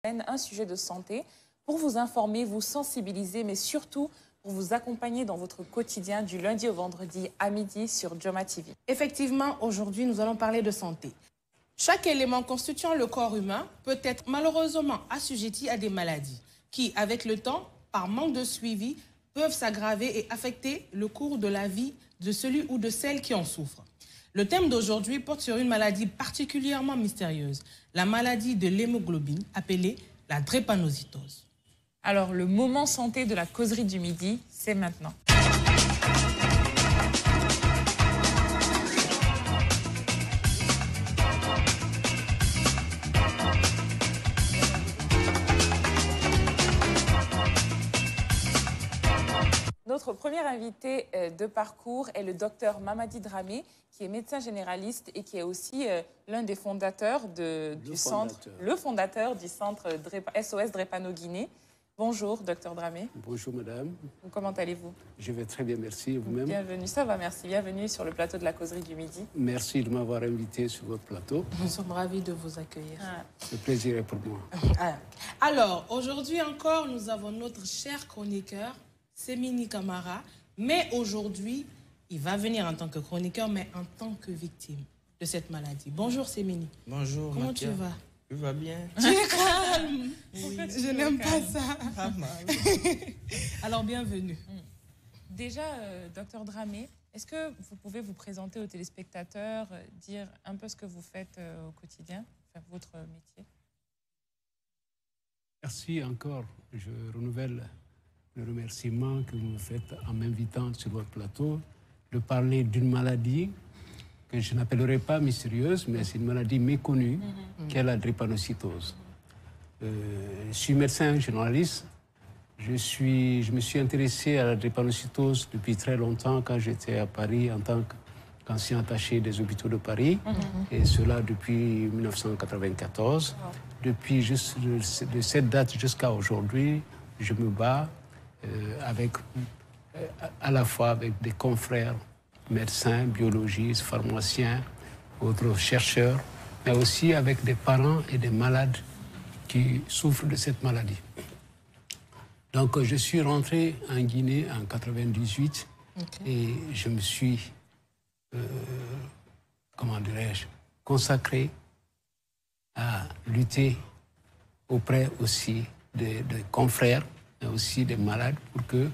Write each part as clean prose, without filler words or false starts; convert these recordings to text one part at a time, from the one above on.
un sujet de santé pour vous informer, vous sensibiliser, mais surtout pour vous accompagner dans votre quotidien du lundi au vendredi à midi sur Joma TV. Effectivement, aujourd'hui, nous allons parler de santé. Chaque élément constituant le corps humain peut être malheureusement assujetti à des maladies qui, avec le temps, par manque de suivi, peuvent s'aggraver et affecter le cours de la vie de celui ou de celle qui en souffre. Le thème d'aujourd'hui porte sur une maladie particulièrement mystérieuse, la maladie de l'hémoglobine, appelée la drépanocytose. Alors, le moment santé de la causerie du midi, c'est maintenant. Notre premier invité de parcours est le docteur Mamady Dramé, qui est médecin généraliste et qui est aussi l'un des fondateurs du centre SOS Drépano Guinée. Bonjour, docteur Dramé. Bonjour, madame. Comment allez-vous? Je vais très bien, merci. Et vous-même? Bienvenue, ça va, merci. Bienvenue sur le plateau de la causerie du midi. Merci de m'avoir invité sur votre plateau. Nous sommes ravis de vous accueillir. Le plaisir est pour moi. Alors, aujourd'hui encore, nous avons notre cher chroniqueur, Semini Camara, mais aujourd'hui, il va venir en tant que chroniqueur, mais en tant que victime de cette maladie. Bonjour Semini. Bonjour. Comment tu vas? Tu vas bien? Tu es calme. Oui, je n'aime pas ça. Pas mal. Alors, bienvenue. Déjà, docteur Dramé, est-ce que vous pouvez vous présenter aux téléspectateurs, dire un peu ce que vous faites au quotidien, enfin, votre métier? Merci encore. Je renouvelle le remerciement que vous me faites en m'invitant sur votre plateau de parler d'une maladie que je n'appellerai pas mystérieuse, mais c'est une maladie méconnue, qui est la drépanocytose. Je suis médecin généraliste. Je me suis intéressé à la drépanocytose depuis très longtemps quand j'étais à Paris en tant qu'ancien attaché des hôpitaux de Paris, et cela depuis 1994. Depuis de cette date jusqu'à aujourd'hui, je me bats à la fois avec des confrères médecins, biologistes, pharmaciens, autres chercheurs, mais aussi avec des parents et des malades qui souffrent de cette maladie. Donc je suis rentré en Guinée en 1998 et je me suis, comment dirais-je, consacré à lutter auprès aussi des confrères, mais aussi des malades, pour que,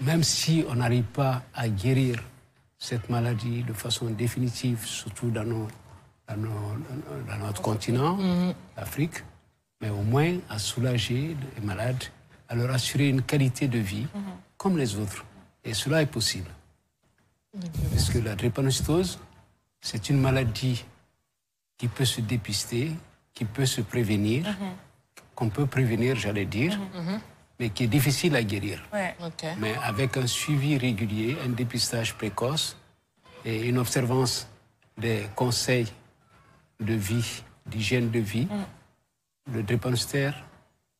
même si on n'arrive pas à guérir cette maladie de façon définitive, surtout dans notre continent, l'Afrique, mais au moins à soulager les malades, à leur assurer une qualité de vie comme les autres. Et cela est possible. Parce que la drépanocytose, c'est une maladie qui peut se dépister, qui peut se prévenir, qu'on peut prévenir, j'allais dire, mais qui est difficile à guérir. Mais avec un suivi régulier, un dépistage précoce et une observance des conseils de vie, d'hygiène de vie, le drépanocytaire,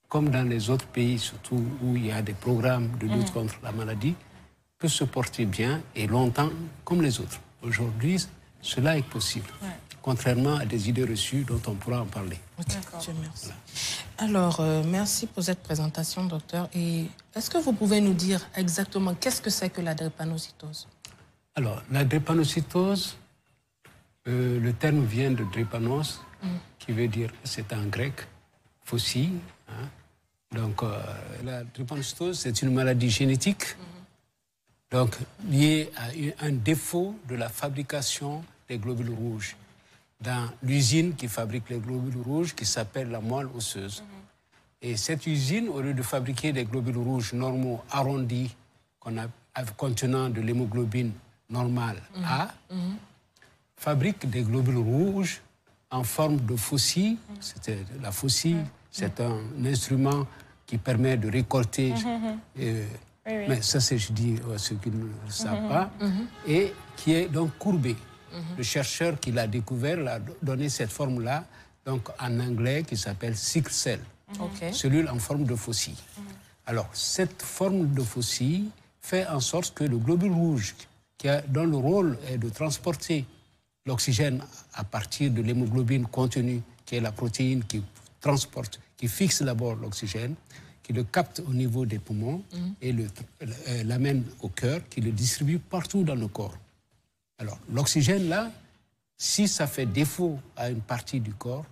comme dans les autres pays, surtout où il y a des programmes de lutte contre la maladie, peut se porter bien et longtemps comme les autres. Aujourd'hui, cela est possible, contrairement à des idées reçues dont on pourra en parler. Dieu merci. Alors, merci pour cette présentation, docteur. Et est-ce que vous pouvez nous dire exactement qu'est-ce que c'est que la drépanocytose? Alors, la drépanocytose, le terme vient de drépanos, qui veut dire, c'est en grec, faucille. Donc, la drépanocytose, c'est une maladie génétique, donc liée à un défaut de la fabrication des globules rouges dans l'usine qui fabrique les globules rouges, qui s'appelle la moelle osseuse. Et cette usine, au lieu de fabriquer des globules rouges normaux arrondis, contenant de l'hémoglobine normale A, fabrique des globules rouges en forme de faucille. La faucille, c'est un instrument qui permet de récolter, mais ça c'est, je dis, ceux qui ne le savent pas, et qui est donc courbé. Le chercheur qui l'a découvert l'a donné cette forme-là, donc en anglais, qui s'appelle sickle cell, cellule en forme de faucille. Alors, cette forme de faucille fait en sorte que le globule rouge, dont le rôle est de transporter l'oxygène à partir de l'hémoglobine contenue, qui est la protéine qui transporte, qui fixe d'abord l'oxygène, qui le capte au niveau des poumons et l'amène au cœur, qui le distribue partout dans le corps. Alors, l'oxygène, là, si ça fait défaut à une partie du corps,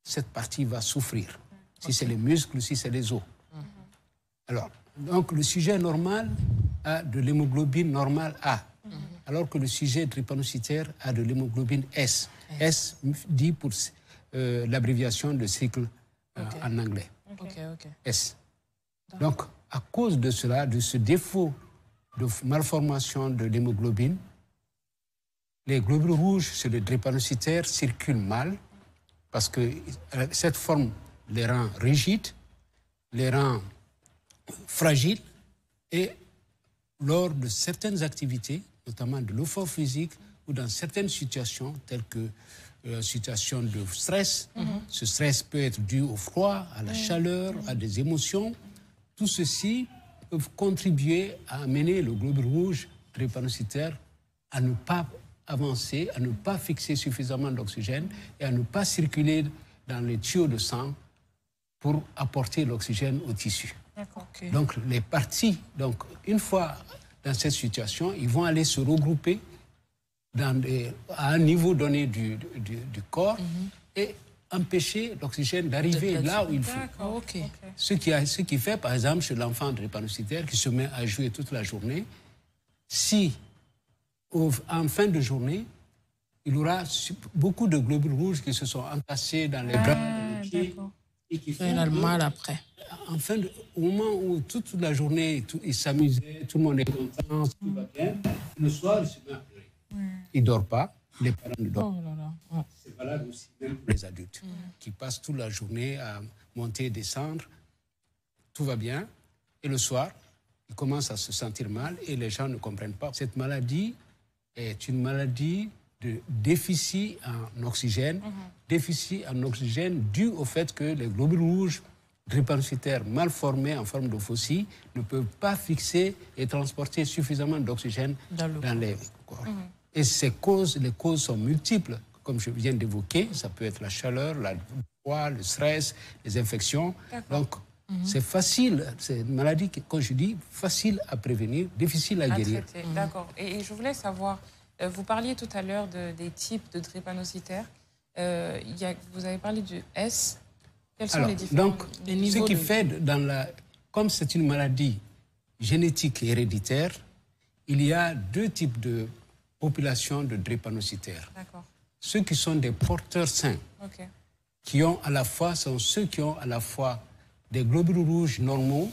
cette partie va souffrir. Si c'est les muscles, si c'est les os. Alors, donc, le sujet normal a de l'hémoglobine normale A, alors que le sujet drépanocytaire a de l'hémoglobine S. S dit pour l'abréviation de cycle en anglais. S. Donc, à cause de cela, de ce défaut de malformation de l'hémoglobine, les globules rouges sur le drépanocytaire circulent mal parce que cette forme les rend rigides, les rend fragiles et lors de certaines activités, notamment de l'effort physique ou dans certaines situations telles que la situation de stress, ce stress peut être dû au froid, à la chaleur, à des émotions. Tout ceci peut contribuer à amener le globule rouge drépanocytaire à ne pas avancer, à ne pas fixer suffisamment d'oxygène et à ne pas circuler dans les tuyaux de sang pour apporter l'oxygène au tissu. Donc les parties, donc, une fois dans cette situation, ils vont aller se regrouper à un niveau donné du corps et empêcher l'oxygène d'arriver là où il faut. Ce qui fait, par exemple, chez l'enfant drépanocytaire qui se met à jouer toute la journée, si en fin de journée, il aura beaucoup de globules rouges qui se sont entassés dans les bras, dans les pieds, et qui font mal après. Au moment où toute la journée, il s'amusait, tout le monde est content, tout va bien, le soir, il se met à pleurer. Il ne dort pas, les parents ne dorment pas. C'est valable aussi même pour les adultes qui passent toute la journée à monter et descendre. Tout va bien. Et le soir, il commence à se sentir mal et les gens ne comprennent pas. Cette maladie est une maladie de déficit en oxygène, déficit en oxygène dû au fait que les globules rouges drépanocytaires mal formés en forme de faucille ne peuvent pas fixer et transporter suffisamment d'oxygène dans les corps. Et les causes sont multiples, comme je viens d'évoquer. Ça peut être la chaleur, le froid, le stress, les infections. Donc, c'est facile, c'est une maladie, comme je dis, facile à prévenir, difficile à guérir. D'accord. Et je voulais savoir, vous parliez tout à l'heure des types de drépanocytaires. Vous avez parlé du S. Quels sont les différents niveaux? Ce qui fait, comme c'est une maladie génétique et héréditaire, il y a deux types de populations de drépanocytaires. Ceux qui sont des porteurs sains, sont ceux qui ont à la fois des globules rouges normaux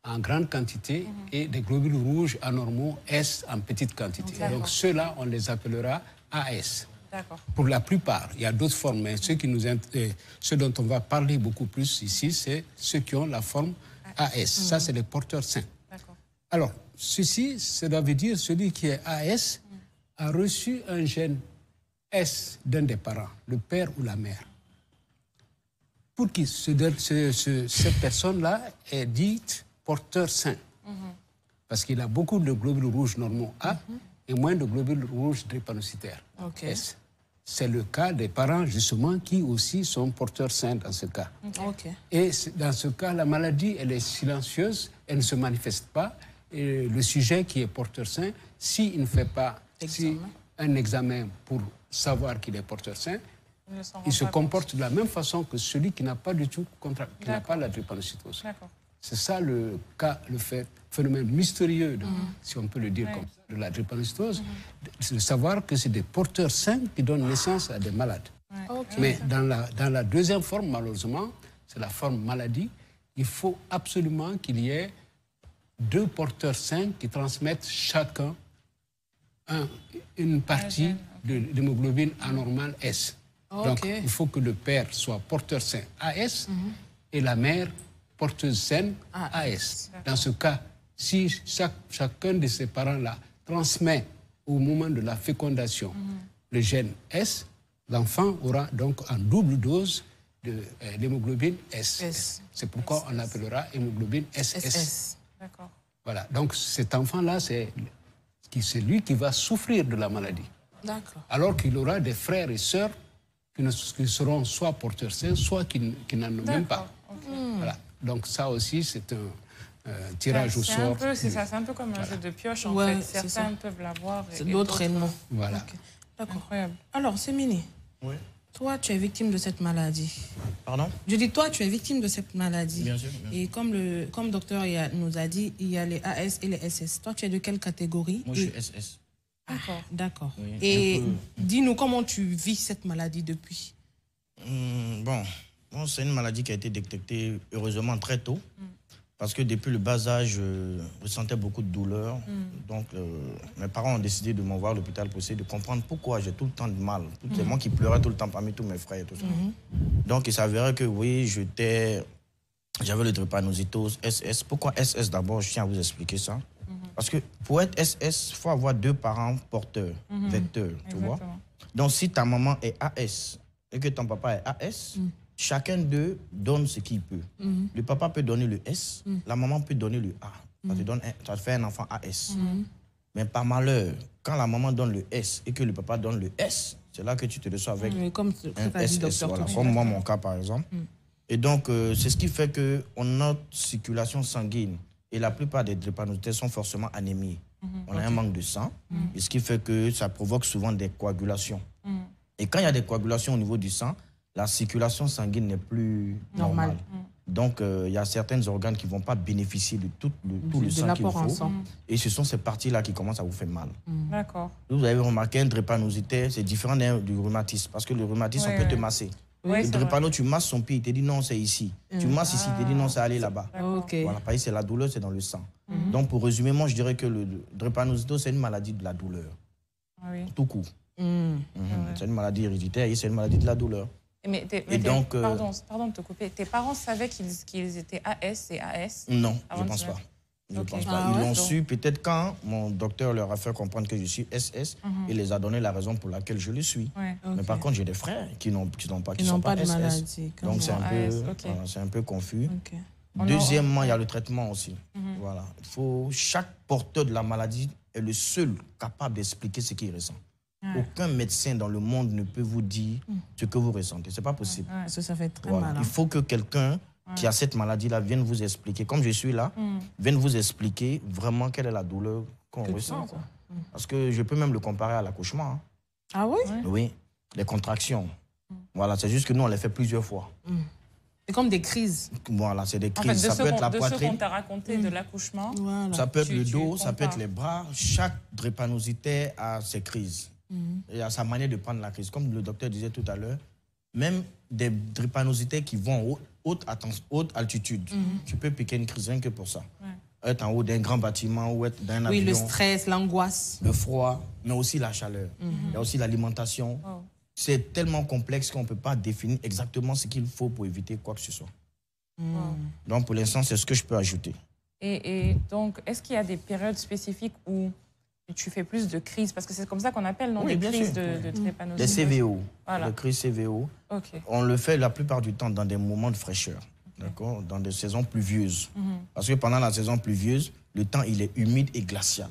en grande quantité et des globules rouges anormaux S en petite quantité. Donc ceux-là, on les appellera AS. Pour la plupart, il y a d'autres formes, mais ceux dont on va parler beaucoup plus ici, c'est ceux qui ont la forme AS. Ça, c'est les porteurs sains. Alors, ceci, ça veut dire celui qui est AS a reçu un gène S d'un des parents, le père ou la mère. Pour qui cette personne-là est dite porteur sain. Parce qu'il a beaucoup de globules rouges normaux A et moins de globules rouges drépanocytaires. S. C'est le cas des parents, justement, qui aussi sont porteurs sains dans ce cas. Et dans ce cas, la maladie, elle est silencieuse, elle ne se manifeste pas. Et le sujet qui est porteur sain, s'il ne fait pas un examen pour savoir qu'il est porteur sain, il se comporte de la même façon que celui qui n'a pas du tout, qui n'a pas la drépanocytose. C'est ça le phénomène mystérieux, si on peut le dire comme ça, de la drépanocytose, c'est de savoir que c'est des porteurs sains qui donnent naissance à des malades. Mais dans la deuxième forme, malheureusement, c'est la forme maladie, il faut absolument qu'il y ait deux porteurs sains qui transmettent chacun une partie de l'hémoglobine anormale S. Donc, il faut que le père soit porteur sain AS et la mère porteuse saine AS. Dans ce cas, si chacun de ces parents-là transmet au moment de la fécondation le gène S, l'enfant aura donc en double dose de l'hémoglobine S. C'est pourquoi on l'appellera hémoglobine SS. Voilà, donc cet enfant-là, c'est lui qui va souffrir de la maladie. Alors qu'il aura des frères et sœurs qui seront soit porteurs sains, soit qui n'en ont même pas. Okay. Voilà. Donc ça aussi, c'est un tirage au sort. C'est un peu comme un jeu de pioche, en fait. Certains peuvent l'avoir. D'autres non. Voilà. Okay. D'accord. Incroyable. Alors, Sémini, toi, tu es victime de cette maladie. Pardon? Je dis, toi, tu es victime de cette maladie. Bien sûr. Et comme le docteur nous a dit, il y a les AS et les SS. Toi, tu es de quelle catégorie? Moi, je suis SS. D'accord. Oui, et dis-nous comment tu vis cette maladie depuis. Bon, c'est une maladie qui a été détectée, heureusement, très tôt. Parce que depuis le bas âge, je ressentais beaucoup de douleur. Donc, mes parents ont décidé de m'envoyer à l'hôpital pour essayer de comprendre pourquoi j'ai tout le temps de mal. C'est moi qui pleurais tout le temps parmi tous mes frères et tout ça. Donc, il s'avérait que, oui, j'avais le drépanocytose SS. Pourquoi SS d'abord? Je tiens à vous expliquer ça. Parce que pour être SS, il faut avoir 2 parents porteurs, vecteurs, tu vois. Donc, si ta maman est AS et que ton papa est AS, chacun d'eux donne ce qu'il peut. Le papa peut donner le S, la maman peut donner le A. Ça te fait un enfant AS. Mais par malheur, quand la maman donne le S et que le papa donne le S, c'est là que tu te reçois avec un SS. Voilà, comme moi, mon cas, par exemple. Et donc, c'est ce qui fait qu'on a notre circulation sanguine. Et la plupart des drépanocytaires sont forcément anémiés. On a un manque de sang, et ce qui fait que ça provoque souvent des coagulations. Et quand il y a des coagulations au niveau du sang, la circulation sanguine n'est plus normale. Donc, il y a certains organes qui ne vont pas bénéficier de tout le sang qu'il faut. Et ce sont ces parties-là qui commencent à vous faire mal. D'accord. Vous avez remarqué, un drépanocytaire, c'est différent du rhumatisme. Parce que le rhumatisme, on peut te masser. Le drépano, tu masses son pied, il te dit non, c'est ici. Tu masses ici, il te dit non, c'est aller là-bas. Voilà, pareil, c'est la douleur, c'est dans le sang. Donc, pour résumer, moi, je dirais que le drépanocytose, c'est une maladie de la douleur. Tout court. C'est une maladie héréditaire et c'est une maladie de la douleur. Donc, pardon de te couper. Tes parents savaient qu'ils étaient AS et AS? Non, je ne pense pas. Je pense pas. Ils l'ont su peut-être quand mon docteur leur a fait comprendre que je suis SS et les a donné la raison pour laquelle je le suis. Mais par contre, j'ai des frères qui sont pas de SS. maladie. Donc c'est un peu confus. Deuxièmement, il y a le traitement aussi. Voilà. Chaque porteur de la maladie est le seul capable d'expliquer ce qu'il ressent. Aucun médecin dans le monde ne peut vous dire ce que vous ressentez. Ce n'est pas possible. Parce que ça fait très mal. Il faut que quelqu'un qui a cette maladie-là vienne vous expliquer, comme je suis là, vienne vous expliquer vraiment quelle est la douleur qu'on ressent. Parce que je peux même le comparer à l'accouchement. Ah oui? Oui, les contractions. Voilà, c'est juste que nous, on les fait plusieurs fois. C'est comme des crises. Voilà, c'est des crises. En fait, ça peut être la poitrine. De ce qu'on t'a raconté de l'accouchement. Voilà. Ça peut être le dos, ça peut être les bras. Chaque drépanocytaire a ses crises. Et à sa manière de prendre la crise. Comme le docteur disait tout à l'heure, même des drépanocytaires qui vont à haute altitude, tu peux piquer une crise rien que pour ça. Être en haut d'un grand bâtiment ou être dans un avion. Oui, le stress, l'angoisse. Le froid, mais aussi la chaleur. Il y a aussi l'alimentation. C'est tellement complexe qu'on ne peut pas définir exactement ce qu'il faut pour éviter quoi que ce soit. Donc pour l'instant, c'est ce que je peux ajouter. Et donc, est-ce qu'il y a des périodes spécifiques où tu fais plus de crises? Parce que c'est comme ça qu'on appelle, non, des crises de drépanocytose. Des CVO, voilà. Les crises CVO. On le fait la plupart du temps dans des moments de fraîcheur, d'accord, dans des saisons pluvieuses. Parce que pendant la saison pluvieuse, le temps, il est humide et glacial.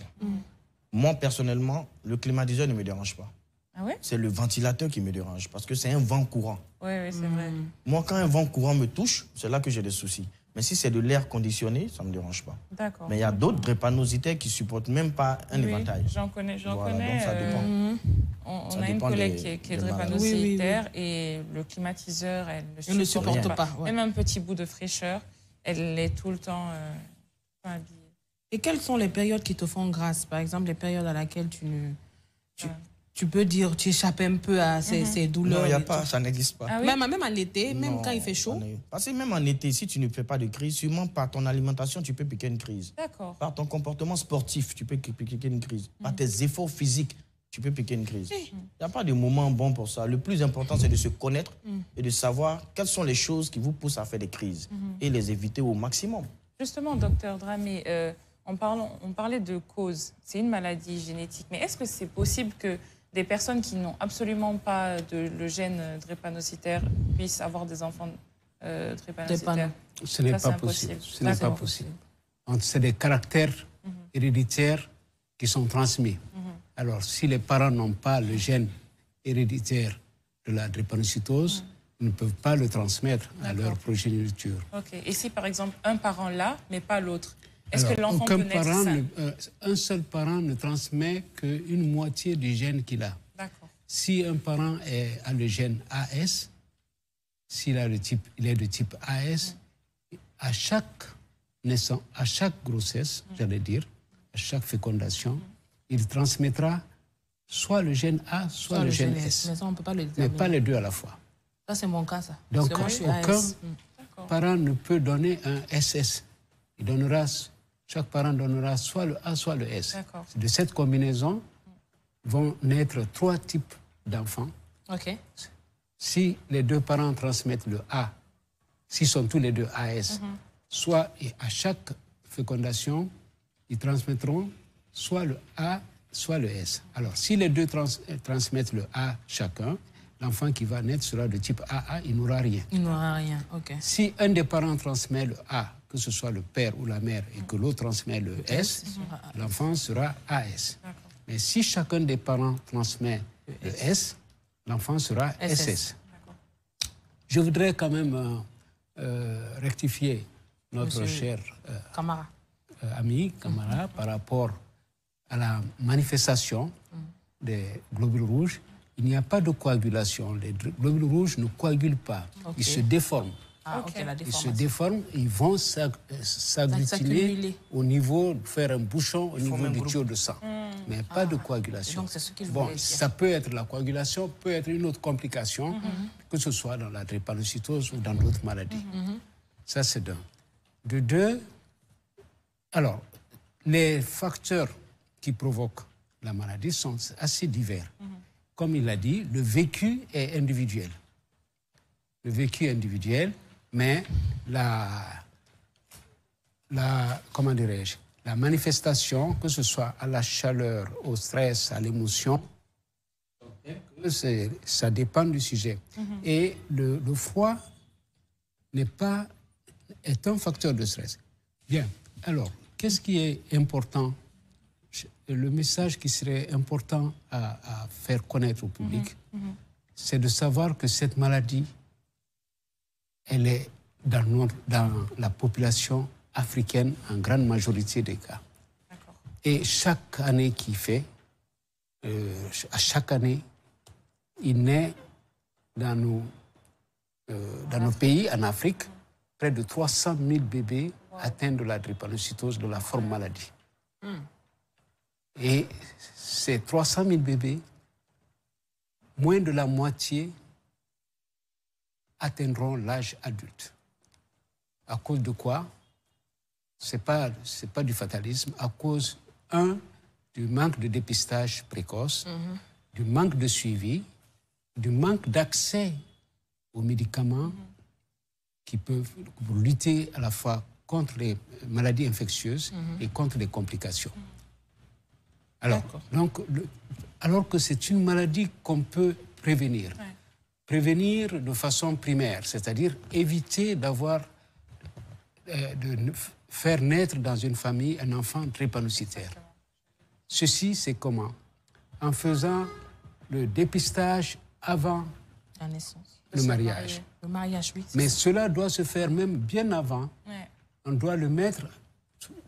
Moi, personnellement, le climatiseur ne me dérange pas. Ah ouais? C'est le ventilateur qui me dérange, parce que c'est un vent courant. Oui, c'est vrai. Moi, quand un vent courant me touche, c'est là que j'ai des soucis. Mais si c'est de l'air conditionné, ça ne me dérange pas. D'accord. Mais il y a d'autres drépanocytaires qui ne supportent même pas un éventail. J'en connais. Donc ça dépend. On a une collègue qui est drépanocytaire et le climatiseur, elle ne supporte pas. Même un petit bout de fraîcheur, elle est tout le temps pas habillée. Et quelles sont les périodes qui te font grâce? Par exemple, les périodes à laquelle tu peux dire, tu échappes un peu à ces douleurs. Non, il n'y a pas, ça n'existe pas. Ah oui? Même en été, même quand il fait chaud? Parce que même en été, si tu ne fais pas de crise, sûrement par ton alimentation, tu peux piquer une crise. D'accord. Par ton comportement sportif, tu peux piquer une crise. Par tes efforts physiques, tu peux piquer une crise. Il n'y a pas de moment bon pour ça. Le plus important, c'est de se connaître et de savoir quelles sont les choses qui vous poussent à faire des crises et les éviter au maximum. Justement, docteur Dramé, on parlait de cause. C'est une maladie génétique. Mais est-ce que c'est possible que des personnes qui n'ont absolument pas le gène drépanocytaire puissent avoir des enfants drépanocytaires? Ce n'est pas possible. Ce n'est pas possible. C'est des caractères héréditaires qui sont transmis. Alors, si les parents n'ont pas le gène héréditaire de la drépanocytose ne peuvent pas le transmettre à leur progéniture. Ok. Et si, par exemple, un parent l'a, mais pas l'autre, est-ce que l'enfant peut naître sain? Un seul parent ne transmet qu'une moitié du gène qu'il a. D'accord. Si un parent a le gène AS, s'il a il est de type AS, à chaque naissance, à chaque grossesse, j'allais dire, à chaque fécondation, il transmettra soit le gène A, soit le gène S. Mais ça, on peut pas le mais pas les deux à la fois. Ça, c'est mon cas, ça. Donc, moi, je suis aucun AS. parent ne peut donner un SS. Chaque parent donnera soit le A, soit le S. De cette combinaison vont naître 3 types d'enfants. OK. Si les 2 parents transmettent le A, s'ils sont tous les 2 AS, soit à chaque fécondation, ils transmettront soit le A, soit le S. Alors, si les 2 transmettent le A chacun, l'enfant qui va naître sera de type AA, il n'aura rien. Il n'aura rien, ok. Si un des parents transmet le A, que ce soit le père ou la mère, et que l'autre transmet le S, l'enfant sera AS. Mais si chacun des parents transmet le S, l'enfant sera SS. Je voudrais quand même rectifier notre cher ami, camarade, par rapport à la manifestation des globules rouges. Il n'y a pas de coagulation. Les globules rouges ne coagulent pas. Ils se déforment. Ils se déforment, ils vont s'agglutiner au niveau, faire un bouchon au niveau du tuyau de sang. Mais pas de coagulation. Donc, c'est ce qu'il bon, ça peut être la coagulation, peut être une autre complication, que ce soit dans la drépanocytose ou dans d'autres maladies. Ça, c'est d'un. De deux, alors, les facteurs qui provoquent la maladie sont assez divers. Comme il l'a dit, le vécu est individuel. Le vécu est individuel, mais comment dirais-je, la manifestation, que ce soit à la chaleur, au stress, à l'émotion, ça dépend du sujet. Et le froid est un facteur de stress. Bien, alors, qu'est-ce qui est important? Le message qui serait important à faire connaître au public, c'est de savoir que cette maladie, elle est dans la population africaine en grande majorité des cas. Et chaque année qui fait, à chaque année, il naît dans nos pays, en Afrique, près de 300 000 bébés atteints de la drépanocytose, de la forme maladie. Et ces 300 000 bébés, moins de la moitié atteindront l'âge adulte. À cause de quoi? C'est pas du fatalisme, à cause, du manque de dépistage précoce, du manque de suivi, du manque d'accès aux médicaments qui peuvent lutter à la fois contre les maladies infectieuses et contre les complications. Alors que c'est une maladie qu'on peut prévenir. Prévenir de façon primaire, c'est-à-dire éviter de faire naître dans une famille un enfant drépanocytaire. Ceci, c'est comment? En faisant le dépistage avant la naissance. Le mariage. Le mariage, oui. Mais cela doit se faire même bien avant. On doit le mettre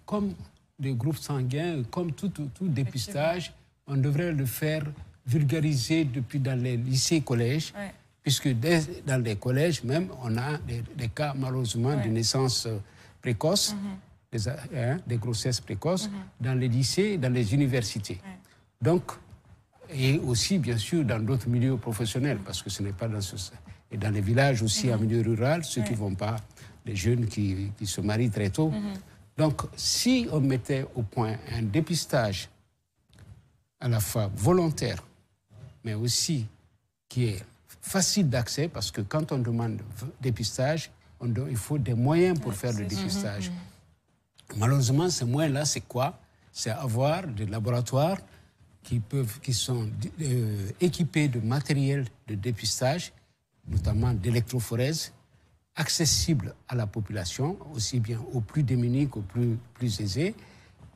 comme des groupes sanguins, comme tout dépistage. On devrait le faire vulgariser depuis dans les lycées et collèges, puisque dans les collèges même, on a des cas malheureusement de naissance précoce, des grossesses précoces, dans les lycées et dans les universités. Donc, et aussi bien sûr dans d'autres milieux professionnels, parce que ce n'est pas dans et dans les villages aussi, en milieu rural, ceux qui ne vont pas, les jeunes qui se marient très tôt. Donc, si on mettait au point un dépistage à la fois volontaire, mais aussi qui est facile d'accès, parce que quand on demande dépistage, il faut des moyens pour faire le dépistage. Malheureusement, ces moyens-là, c'est quoi? C'est avoir des laboratoires qui sont équipés de matériel de dépistage, notamment d'électrophorèse, accessible à la population, aussi bien aux plus démunis qu'aux plus aisés,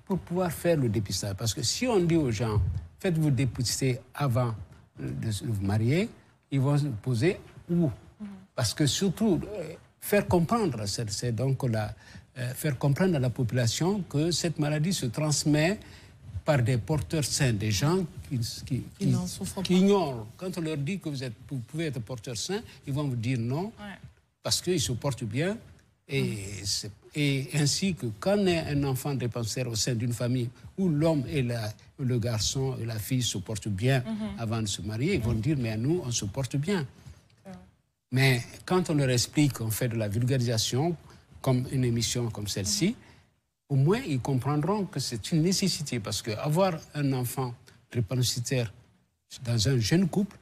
pour pouvoir faire le dépistage. Parce que si on dit aux gens, faites-vous dépister avant de vous marier, ils vont se poser où? Parce que surtout, faire comprendre, c'est donc faire comprendre à la population que cette maladie se transmet par des porteurs sains, des gens qui ignorent. Quand on leur dit que vous pouvez être porteur sain, ils vont vous dire non, parce qu'ils se portent bien. Et ainsi que quand on est un enfant drépanocytaire au sein d'une famille où l'homme et le garçon et la fille se portent bien avant de se marier, ils vont dire, mais nous, on se porte bien. Mais quand on leur explique qu'on fait de la vulgarisation, comme une émission comme celle-ci, au moins ils comprendront que c'est une nécessité. Parce qu'avoir un enfant drépanocytaire dans un jeune couple,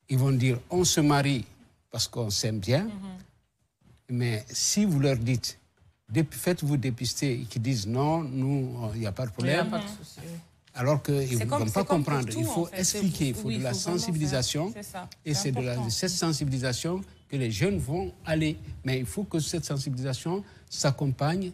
ils vont dire, on se marie parce qu'on s'aime bien. Mais si vous leur dites, faites-vous dépister, et qu'ils disent non, nous, il n'y a pas de problème, alors qu'ils ne vont pas comprendre. Il faut expliquer, il faut de la sensibilisation. Et c'est de cette sensibilisation que les jeunes vont aller. Mais il faut que cette sensibilisation s'accompagne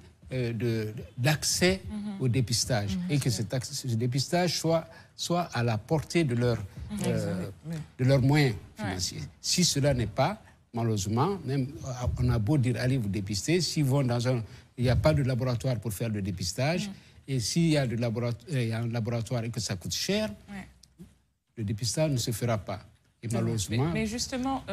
d'accès au dépistage. Et que ce dépistage soit à la portée de leurs moyens financiers. Si cela n'est pas, malheureusement, même on a beau dire allez vous dépister, s'ils vont il n'y a pas de laboratoire pour faire le dépistage, et s'il y a un laboratoire et que ça coûte cher, le dépistage ne se fera pas. Et malheureusement... Mais justement,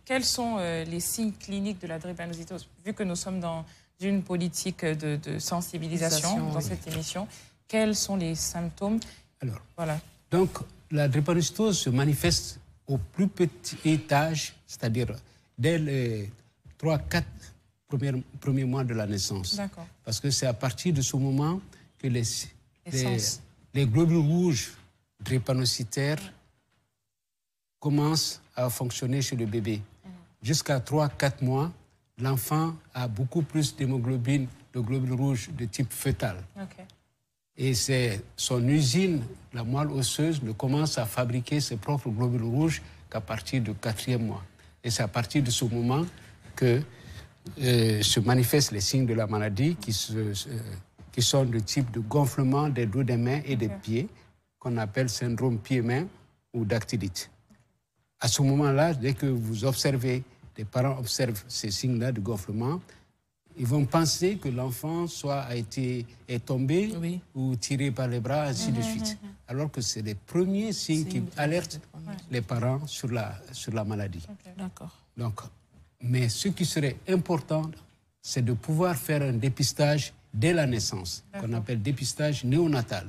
quels sont les signes cliniques de la drépanocytose? Vu que nous sommes dans une politique de sensibilisation dans cette émission, quels sont les symptômes? Alors, voilà. Donc, la drépanocytose se manifeste au plus petit âge, c'est-à-dire dès les 3-4 premiers mois de la naissance. Parce que c'est à partir de ce moment que les globules rouges drépanocytaires commencent à fonctionner chez le bébé. Jusqu'à 3-4 mois, l'enfant a beaucoup plus d'hémoglobine, de globules rouges de type fœtal. Et c'est son usine, la moelle osseuse, ne commence à fabriquer ses propres globules rouges qu'à partir du 4e mois. Et c'est à partir de ce moment que se manifestent les signes de la maladie qui sont de type de gonflement des dos des mains et des pieds, qu'on appelle syndrome pied-main ou dactylite. À ce moment-là, dès que vous observez, les parents observent ces signes-là de gonflement, ils vont penser que l'enfant est tombé ou tiré par les bras, ainsi de suite. Alors que c'est les premiers signes qui alertent les parents sur la maladie. Donc, mais ce qui serait important, c'est de pouvoir faire un dépistage dès la naissance, qu'on appelle dépistage néonatal.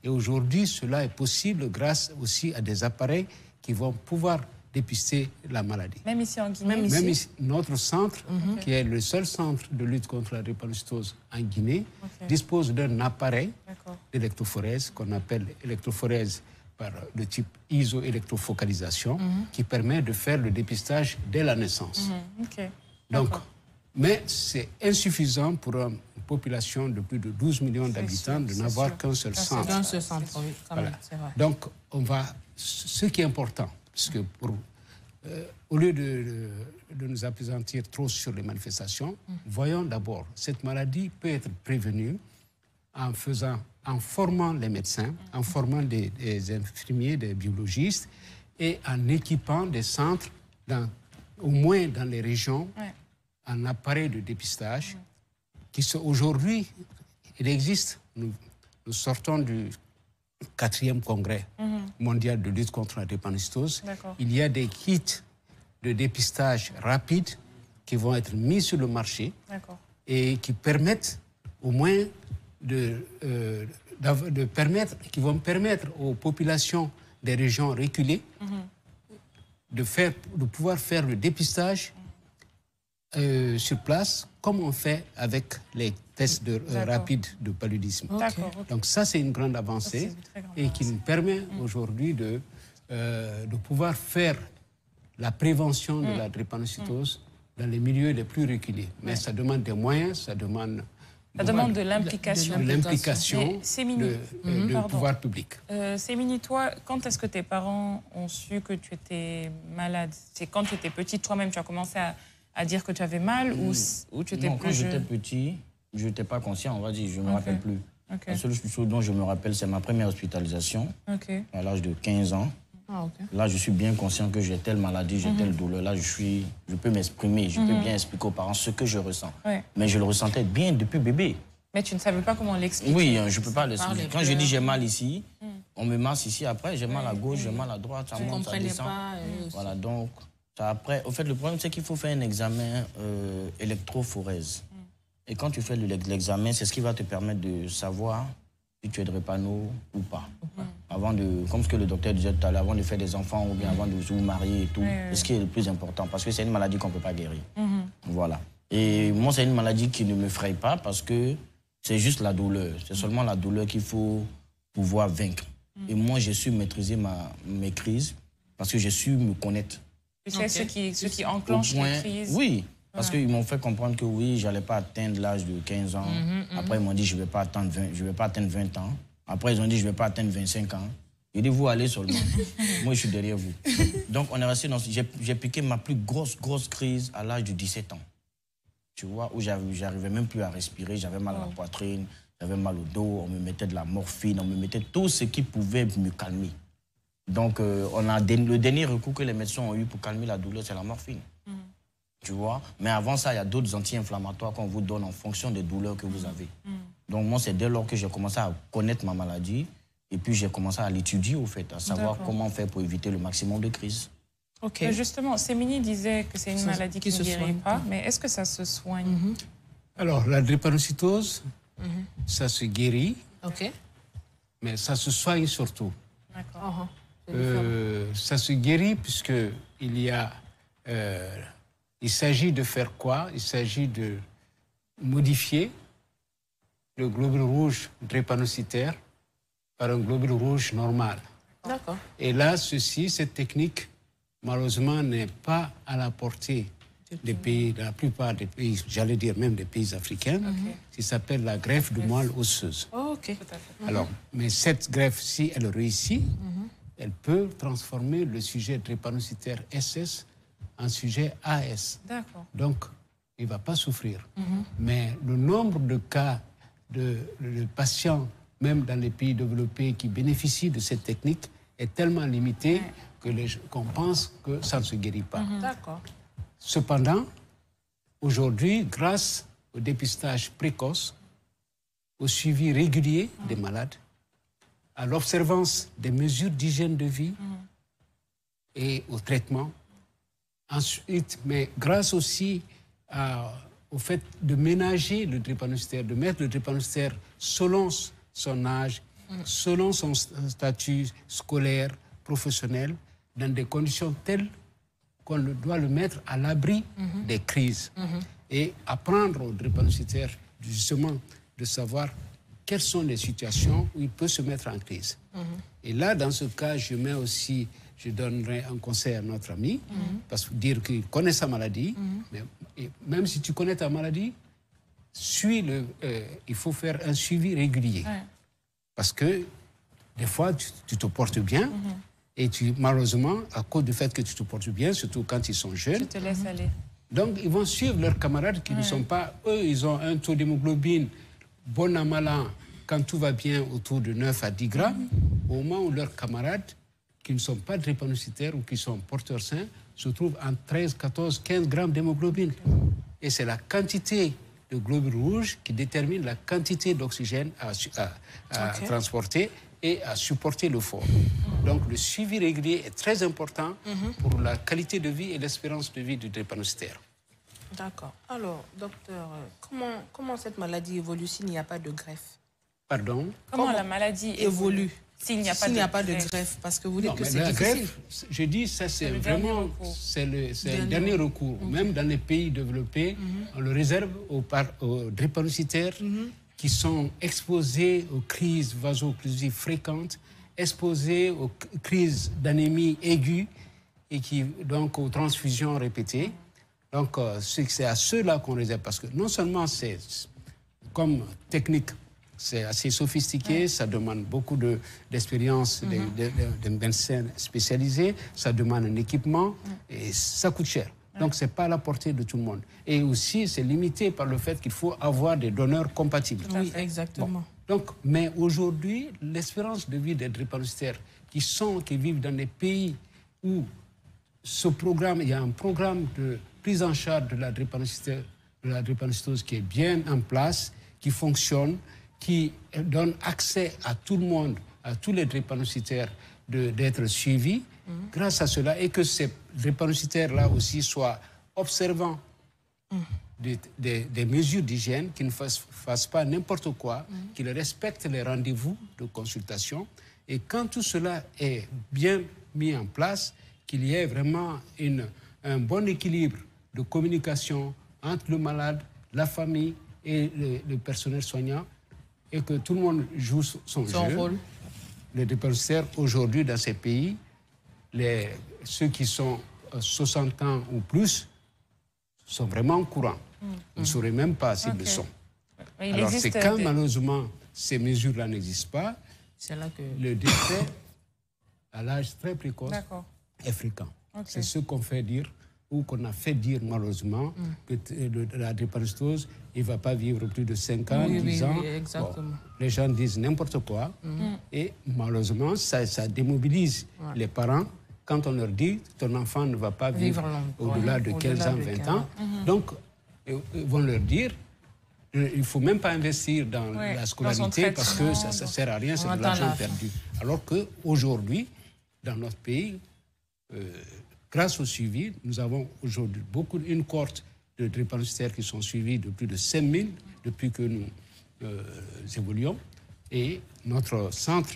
Et aujourd'hui, cela est possible grâce aussi à des appareils qui vont pouvoir dépister la maladie. Même ici en Guinée? Même ici, notre centre, qui est le seul centre de lutte contre la drépanocytose en Guinée, dispose d'un appareil d'électrophorèse qu'on appelle électrophorèse par le type iso-électrofocalisation, qui permet de faire le dépistage dès la naissance. Donc, mais c'est insuffisant pour une population de plus de 12 millions d'habitants de n'avoir qu'un seul centre. Qu'un seul centre, oui, quand même, c'est vrai. Donc, ce qui est important, parce que au lieu de nous appesantir trop sur les manifestations, voyons d'abord, cette maladie peut être prévenue en formant les médecins, en formant des infirmiers, des biologistes, et en équipant des centres, au moins dans les régions, en appareils de dépistage, qui sont aujourd'hui, il existe, nous sortons du 4e congrès mondial de lutte contre la drépanocytose. Il y a des kits de dépistage rapide qui vont être mis sur le marché et qui permettent au moins qui vont permettre aux populations des régions reculées de pouvoir faire le dépistage sur place, comme on fait avec les tests rapides de paludisme. Donc ça, c'est une grande avancée et qui nous permet aujourd'hui de pouvoir faire la prévention de la drépanocytose dans les milieux les plus reculés. Mais ça demande des moyens, ça demande de l'implication. De l'implication du pouvoir public. Sémini, toi, quand est-ce que tes parents ont su que tu étais malade? C'est quand tu étais petite, toi-même, tu as commencé à dire que tu avais mal ou tu étais plus jeune? Quand j'étais petit, je n'étais pas conscient, on va dire, je ne me rappelle plus. La seule chose dont je me rappelle, c'est ma première hospitalisation à l'âge de 15 ans. Ah, okay. Là, je suis bien conscient que j'ai telle maladie, j'ai telle douleur. Là, je peux m'exprimer, je peux bien expliquer aux parents ce que je ressens. Ouais. Mais je le ressentais bien depuis bébé. Mais tu ne savais pas comment l'expliquer. Oui, je ne peux pas l'expliquer. Quand je dis j'ai mal ici, on me masse ici, après j'ai mal à gauche, j'ai mal à droite, ça monte, ça descend. Voilà, donc, ça, après, au fait, le problème, c'est qu'il faut faire un examen électrophorèse. Et quand tu fais l'examen, c'est ce qui va te permettre de savoir si tu es drépano ou pas. Avant de, comme ce que le docteur disait tout à l'heure, avant de faire des enfants ou bien avant de vous marier et tout, c'est ce qui est le plus important, parce que c'est une maladie qu'on ne peut pas guérir. Voilà. Et moi, c'est une maladie qui ne me fraye pas parce que c'est juste la douleur. C'est seulement la douleur qu'il faut pouvoir vaincre. Et moi, j'ai su maîtriser mes crises parce que j'ai su me connaître. Tu sais ce qui enclenche les crises. Oui, parce qu'ils m'ont fait comprendre que oui, je n'allais pas atteindre l'âge de 15 ans. Après, ils m'ont dit je ne vais pas atteindre 20 ans. Après, ils ont dit je ne vais pas atteindre 25 ans. J'ai dit vous allez seulement. Moi, je suis derrière vous. Donc, on est resté dans... J'ai piqué ma plus grosse crise à l'âge de 17 ans. Tu vois, où j'arrivais même plus à respirer, j'avais mal à la poitrine, j'avais mal au dos, on me mettait de la morphine, on me mettait tout ce qui pouvait me calmer. Donc, le dernier recours que les médecins ont eu pour calmer la douleur, c'est la morphine. Tu vois, mais avant ça, il y a d'autres anti-inflammatoires qu'on vous donne en fonction des douleurs que vous avez. Donc, moi, c'est dès lors que j'ai commencé à connaître ma maladie et puis j'ai commencé à l'étudier, au fait, à savoir comment faire pour éviter le maximum de crises. Okay. Justement, Sémini disait que c'est une maladie qui ne guérit pas, mais est-ce que ça se soigne? Alors, la drépanocytose, ça se guérit, mais ça se soigne surtout. D'accord. Ça se guérit puisqu'il y a... il s'agit de faire quoi? Il s'agit de modifier le globule rouge drépanocytaire par un globule rouge normal. D'accord. Et là, cette technique, malheureusement, n'est pas à la portée des pays, de la plupart des pays, j'allais dire même des pays africains, qui s'appelle la greffe de moelle osseuse. Alors, mais cette greffe, si elle réussit, elle peut transformer le sujet drépanocytaire SS en sujet AS. Donc, il ne va pas souffrir. Mais le nombre de cas de patients, même dans les pays développés, qui bénéficient de cette technique est tellement limité qu'on pense que ça ne se guérit pas. Cependant, aujourd'hui, grâce au dépistage précoce, au suivi régulier des malades, à l'observance des mesures d'hygiène de vie et au traitement, ensuite, mais grâce aussi au fait de ménager le drépanocytaire, de mettre le drépanocytaire selon son âge, selon son statut scolaire, professionnel, dans des conditions telles qu'on doit le mettre à l'abri des crises. Et apprendre au drépanocytaire, justement, de savoir quelles sont les situations où il peut se mettre en crise. Et là, dans ce cas, je donnerai un conseil à notre ami, parce que dire qu'il connaît sa maladie, mais même si tu connais ta maladie, il faut faire un suivi régulier. Parce que des fois, tu te portes bien, et malheureusement, à cause du fait que tu te portes bien, surtout quand ils sont jeunes, tu te laisses aller. Donc, ils vont suivre leurs camarades qui ne sont pas... Eux, ils ont un taux d'hémoglobine bon à mal an, quand tout va bien, autour de 9 à 10 grammes, au moment où leurs camarades, qui ne sont pas drépanocytaires ou qui sont porteurs sains, se trouvent en 13, 14, 15 grammes d'hémoglobine. Et c'est la quantité de globules rouges qui détermine la quantité d'oxygène à transporter et à supporter l'effort. Donc le suivi régulier est très important pour la qualité de vie et l'espérance de vie du drépanocytaire. D'accord. Alors, docteur, comment cette maladie évolue s'il n'y a pas de greffe? Pardon? Comment la maladie évolue s'il n'y a pas de greffe? Parce que vous dites que c'est difficile. Greffe, je dis, ça c'est vraiment le dernier recours. Même dans les pays développés, on le réserve aux drépanocytaires qui sont exposés aux crises vaso-occlusives fréquentes, exposés aux crises d'anémie aiguë et donc aux transfusions répétées. Donc, c'est à ceux-là qu'on réserve, parce que non seulement c'est comme technique, c'est assez sophistiqué, ça demande beaucoup d'expérience de médecins spécialisés, ça demande un équipement et ça coûte cher. Donc, ce n'est pas à la portée de tout le monde. Et aussi, c'est limité par le fait qu'il faut avoir des donneurs compatibles. Oui, exactement. Bon. Donc, mais aujourd'hui, l'espérance de vie des drépanocytaires qui vivent dans des pays où ce programme, il y a un programme de prise en charge de la drépanocytose qui est bien en place, qui fonctionne, qui donne accès à tout le monde, à tous les drépanocytaires d'être suivis. Grâce à cela, et que ces drépanocytaires-là aussi soient observants des mesures d'hygiène, qu'ils ne fassent pas n'importe quoi, qu'ils respectent les rendez-vous de consultation. Et quand tout cela est bien mis en place, qu'il y ait vraiment un bon équilibre de communication entre le malade, la famille et le personnel soignant, et que tout le monde joue son jeu. Rôle. Les drépanocytaires, aujourd'hui, dans ces pays, ceux qui sont 60 ans ou plus sont vraiment courants. Ils ne sauraient même pas s'ils le sont. Alors c'est quand malheureusement ces mesures-là n'existent pas, là que le décès à l'âge très précoce est fréquent. C'est ce qu'on fait dire ou qu'on a fait dire malheureusement que la drépanocytose, il ne va pas vivre plus de 5 ans, 10 ans. Oui, exactement. Bon, les gens disent n'importe quoi et malheureusement ça démobilise les parents quand on leur dit ton enfant ne va pas vivre au-delà de 15 ans, 20 ans. Donc, ils vont leur dire il ne faut même pas investir dans la scolarité parce que ça ne sert à rien, c'est de l'argent perdu. Alors qu'aujourd'hui, dans notre pays, grâce au suivi, nous avons aujourd'hui une cohorte de drépanocytaires qui sont suivis de plus de 5000 depuis que nous évoluons. Et notre centre,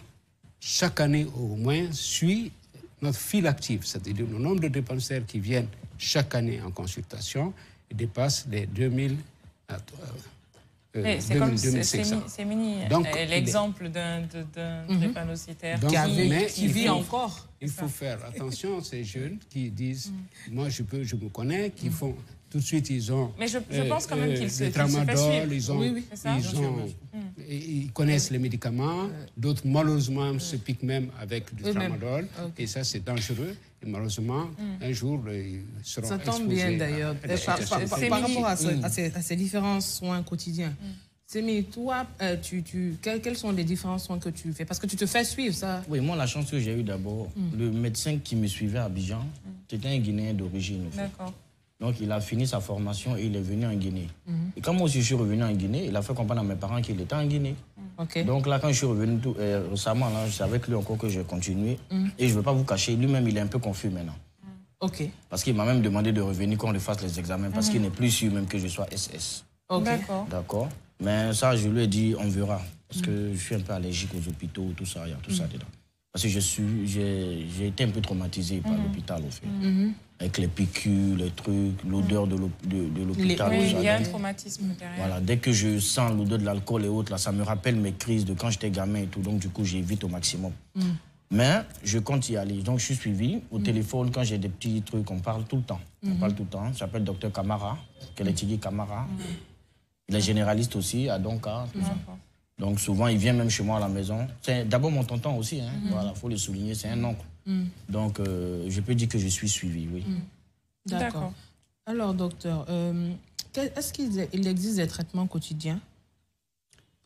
chaque année au moins, suit notre file active, c'est-à-dire le nombre de drépanocytaires qui viennent chaque année en consultation dépasse les 2000 c'est comme c'est mini l'exemple d'un drépanocytaire qui vit encore. Il faut faire attention à ces jeunes qui disent moi je me connais, qui font tout de suite ils ont mais je pense quand même qu'ils se tramadol, ils connaissent les médicaments, d'autres malheureusement se piquent même avec du tramadol et ça c'est dangereux et malheureusement un jour ils seront exposés. Ça tombe bien d'ailleurs par rapport à ces différents soins quotidiens. Sémi, toi, quels sont les différents soins que tu fais? Parce que tu te fais suivre, ça. Oui, moi, la chance que j'ai eue d'abord, le médecin qui me suivait à Abidjan, c'était un Guinéen d'origine. D'accord. Donc, il a fini sa formation et il est venu en Guinée. Et quand moi aussi, je suis revenu en Guinée, il a fait comprendre à mes parents qu'il était en Guinée. Donc là, quand je suis revenu récemment, c'est avec lui encore que j'ai continué. Et je ne veux pas vous cacher, lui-même, il est un peu confus maintenant. Parce qu'il m'a même demandé de revenir quand on lui fasse les examens, parce qu'il n'est plus sûr même que je sois SS. D'accord. Mais ça, je lui ai dit, on verra. Parce que je suis un peu allergique aux hôpitaux, tout ça, il y a tout ça dedans. Parce que j'ai été un peu traumatisé par l'hôpital, au fait. Avec les piqûres, les trucs, l'odeur de l'hôpital. Oui, il y a un traumatisme derrière. Voilà, dès que je sens l'odeur de l'alcool et autres, là, ça me rappelle mes crises de quand j'étais gamin et tout. Donc, du coup, j'évite au maximum. Mais je compte y aller. Donc, je suis suivi. Au téléphone, quand j'ai des petits trucs, on parle tout le temps. On parle tout le temps. Je m'appelle Dr Camara, Keletigui Camara. Il est généraliste aussi, à Donka, tout ça. Donc souvent, il vient même chez moi à la maison. C'est d'abord mon tonton aussi, hein. Voilà, il faut le souligner, c'est un oncle. Donc je peux dire que je suis suivi, oui. D'accord. Alors, docteur, est-ce qu'il existe des traitements quotidiens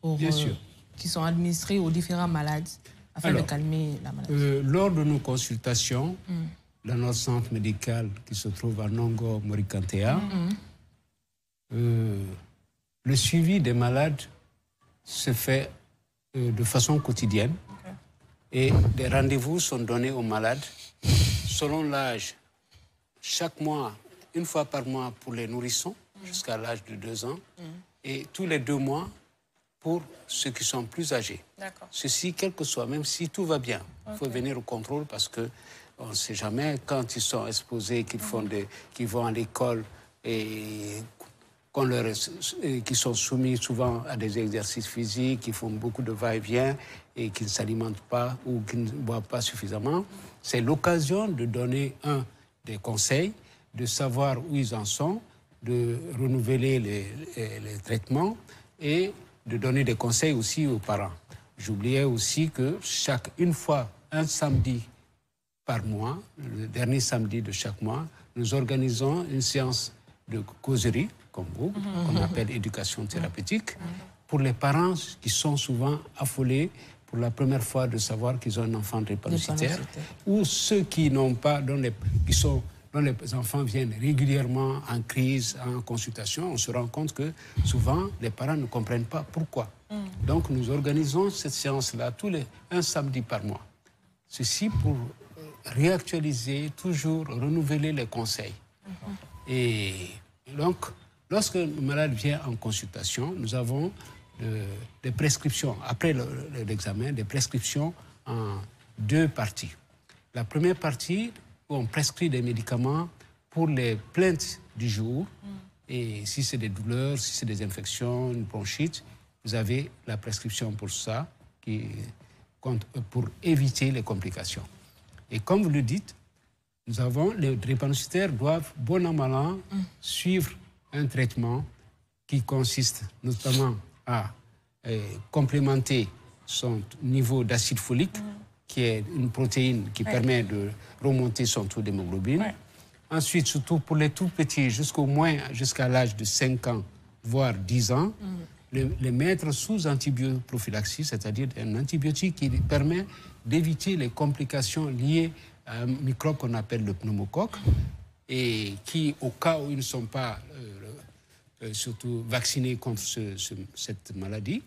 Bien sûr. Qui sont administrés aux différents malades afin de calmer la maladie? Lors de nos consultations, dans notre centre médical qui se trouve à Nongo, Morikantea, le suivi des malades se fait de façon quotidienne et des rendez-vous sont donnés aux malades selon l'âge. Chaque mois, une fois par mois pour les nourrissons jusqu'à l'âge de 2 ans et tous les 2 mois pour ceux qui sont plus âgés. Ceci, quel que soit, même si tout va bien, il faut venir au contrôle parce qu'on ne sait jamais quand ils sont exposés, qu'ils vont à l'école et qui sont soumis souvent à des exercices physiques, qui font beaucoup de va-et-vient et qui ne s'alimentent pas ou qui ne boivent pas suffisamment. C'est l'occasion de donner des conseils, de savoir où ils en sont, de renouveler les traitements et de donner des conseils aussi aux parents. J'oubliais aussi que un samedi par mois, le dernier samedi de chaque mois, nous organisons une séance de causerie, comme vous, qu'on appelle éducation thérapeutique, pour les parents qui sont souvent affolés pour la première fois de savoir qu'ils ont un enfant drépanocytaire, ou ceux qui n'ont pas, dont les enfants viennent régulièrement en crise, en consultation, on se rend compte que souvent les parents ne comprennent pas pourquoi. Donc nous organisons cette séance-là un samedi par mois. Ceci pour réactualiser, toujours renouveler les conseils. Et donc, lorsque le malade vient en consultation, nous avons des prescriptions, après l'examen, des prescriptions en 2 parties. La première partie, où on prescrit des médicaments pour les plaintes du jour, et si c'est des douleurs, si c'est des infections, une bronchite, vous avez la prescription pour ça, pour éviter les complications. Et comme vous le dites, les drépanocytaires doivent, bon an, mal an, suivre un traitement qui consiste notamment à complémenter son niveau d'acide folique, qui est une protéine qui permet de remonter son taux d'hémoglobine. Ensuite, surtout pour les tout petits, jusqu'à l'âge de 5 ans, voire 10 ans, les mettre sous antibioprophylaxie, c'est-à-dire un antibiotique qui permet d'éviter les complications liées à un microbe qu'on appelle le pneumocoque, et qui, au cas où ils ne sont pas surtout vaccinés contre cette maladie,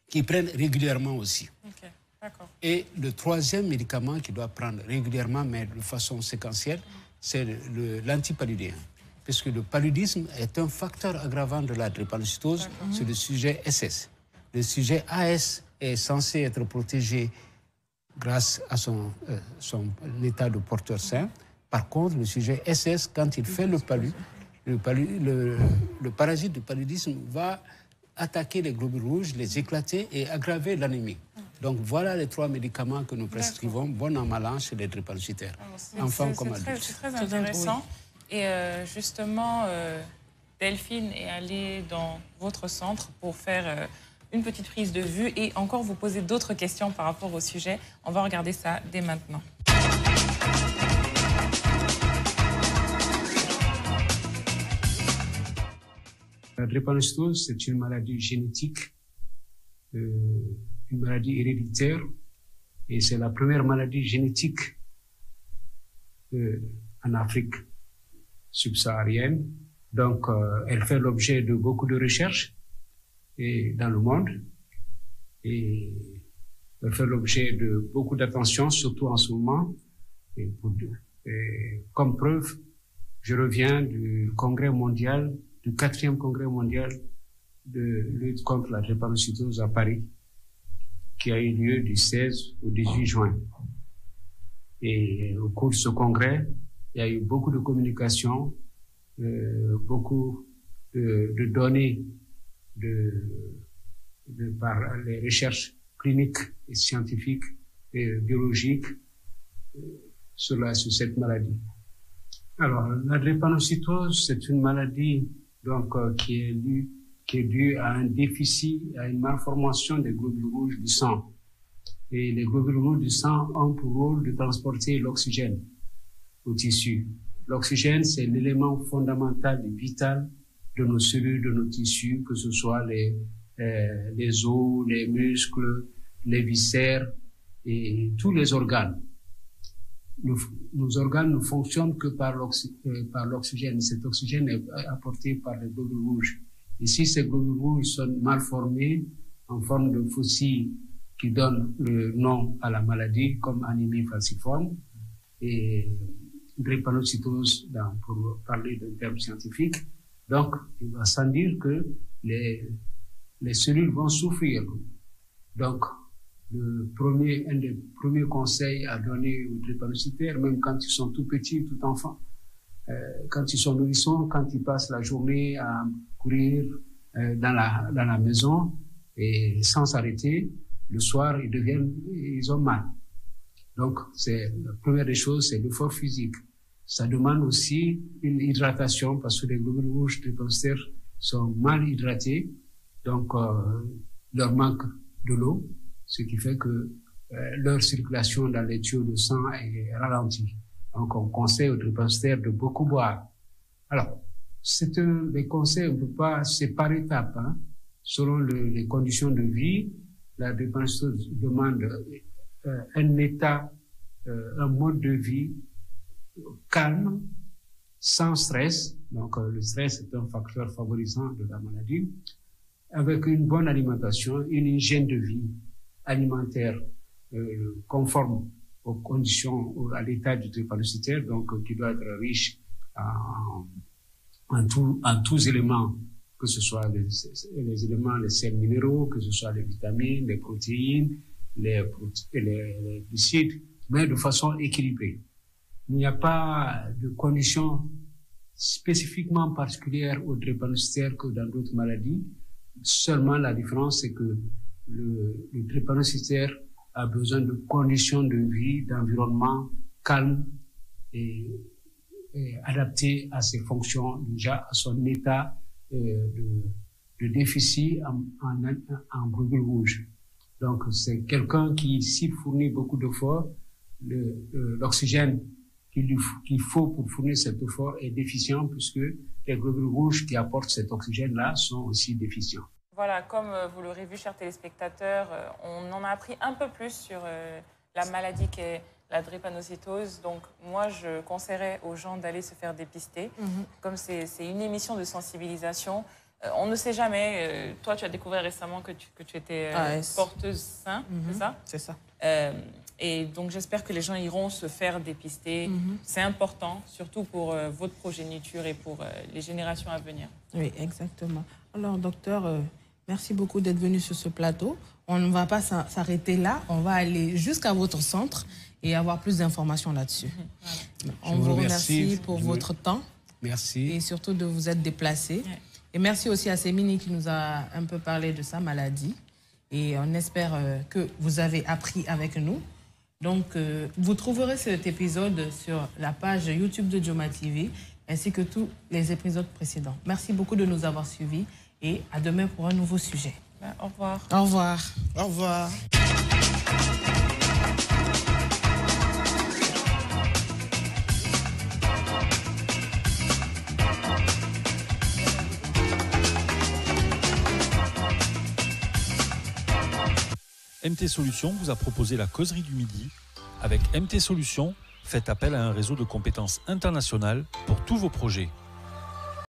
qui prennent régulièrement aussi. Okay, d'accord. Et le 3e médicament qu'ils doivent prendre régulièrement, mais de façon séquentielle, c'est l'antipaludéen. Parce que le paludisme est un facteur aggravant de la drépanocytose, c'est le sujet SS. Le sujet AS est censé être protégé grâce à son état de porteur sain. Par contre, le sujet SS, quand il fait le parasite du paludisme va attaquer les globules rouges, les éclater et aggraver l'anémie. Donc voilà les 3 médicaments que nous prescrivons, bon an, mal an, chez les drépanocytaires, enfants comme adultes. C'est très intéressant. Et justement, Delphine est allée dans votre centre pour faire une petite prise de vue et encore vous poser d'autres questions par rapport au sujet. On va regarder ça dès maintenant. La drépanocytose, c'est une maladie génétique, une maladie héréditaire, et c'est la première maladie génétique en Afrique subsaharienne. Donc, elle fait l'objet de beaucoup de recherches dans le monde, et elle fait l'objet de beaucoup d'attention, surtout en ce moment. Et comme preuve, je reviens du congrès mondial, du 4e congrès mondial de lutte contre la drépanocytose à Paris, qui a eu lieu du 16 au 18 juin. Et au cours de ce congrès, il y a eu beaucoup de communication, beaucoup de données par les recherches cliniques et scientifiques et biologiques sur cette maladie. Alors, la drépanocytose, c'est une maladie donc qui est due à un déficit, à une malformation des globules rouges du sang. Et les globules rouges du sang ont pour rôle de transporter l'oxygène au tissu. L'oxygène, c'est l'élément fondamental et vital de nos cellules, de nos tissus, que ce soit les os, les muscles, les viscères et tous les organes. Nos organes ne fonctionnent que par l'oxygène. Cet oxygène est apporté par les globules rouges. Et si ces globules rouges sont mal formés, en forme de faucille qui donne le nom à la maladie, comme anémie falciforme, et drépanocytose, pour parler d'un terme scientifique, donc il va sans dire que les cellules vont souffrir. Donc, un des premiers conseils à donner aux drépanocytaires, même quand ils sont tout petits, tout enfants, quand ils sont nourrissons, quand ils passent la journée à courir dans la maison et sans s'arrêter, le soir, ils ont mal. Donc, la première des choses, c'est l'effort physique. Ça demande aussi une hydratation parce que les globules rouges drépanocytaires sont mal hydratés, donc leur manque de l'eau, ce qui fait que leur circulation dans les tuyaux de sang est ralentie. Donc, on conseille aux drépanocytaires de beaucoup boire. Alors, c'est des conseils, on ne peut pas, c'est par étapes, hein. selon les conditions de vie, la drépanocytose demande un état, un mode de vie calme, sans stress. Donc, le stress est un facteur favorisant de la maladie, avec une bonne alimentation, une hygiène de vie alimentaire conforme aux conditions, à l'état du drépanocytaire, donc qui doit être riche en tous éléments, que ce soit les éléments, les sels minéraux, que ce soit les vitamines, les protéines, les glucides, mais de façon équilibrée. Il n'y a pas de conditions spécifiquement particulières au drépanocytaire que dans d'autres maladies. Seulement, la différence, c'est que le drépanocytaire a besoin de conditions de vie, d'environnement calme et adapté à ses fonctions, déjà à son état de déficit en globules rouges. Donc, c'est quelqu'un qui, s'il fournit beaucoup d'efforts, l'oxygène qu'il faut pour fournir cet effort est déficient, puisque les globules rouges qui apportent cet oxygène-là sont aussi déficients. Voilà, comme vous l'aurez vu, chers téléspectateurs, on en a appris un peu plus sur la maladie qu'est la drépanocytose. Donc, moi, je conseillerais aux gens d'aller se faire dépister. Comme c'est une émission de sensibilisation, on ne sait jamais. Toi, tu as découvert récemment que tu étais porteuse sein, c'est ça? C'est ça. Et donc, j'espère que les gens iront se faire dépister. C'est important, surtout pour votre progéniture et pour les générations à venir. Oui, exactement. Alors, docteur, merci beaucoup d'être venu sur ce plateau. On ne va pas s'arrêter là. On va aller jusqu'à votre centre et avoir plus d'informations là-dessus. On vous remercie pour votre temps. Merci. Et surtout de vous être déplacé. Ouais. Et merci aussi à Sémini qui nous a un peu parlé de sa maladie. Et on espère que vous avez appris avec nous. Donc, vous trouverez cet épisode sur la page YouTube de Joma TV, ainsi que tous les épisodes précédents. Merci beaucoup de nous avoir suivis et à demain pour un nouveau sujet. Au revoir. Au revoir. Au revoir. MT Solutions vous a proposé la causerie du midi. Avec MT Solutions, faites appel à un réseau de compétences internationales pour tous vos projets.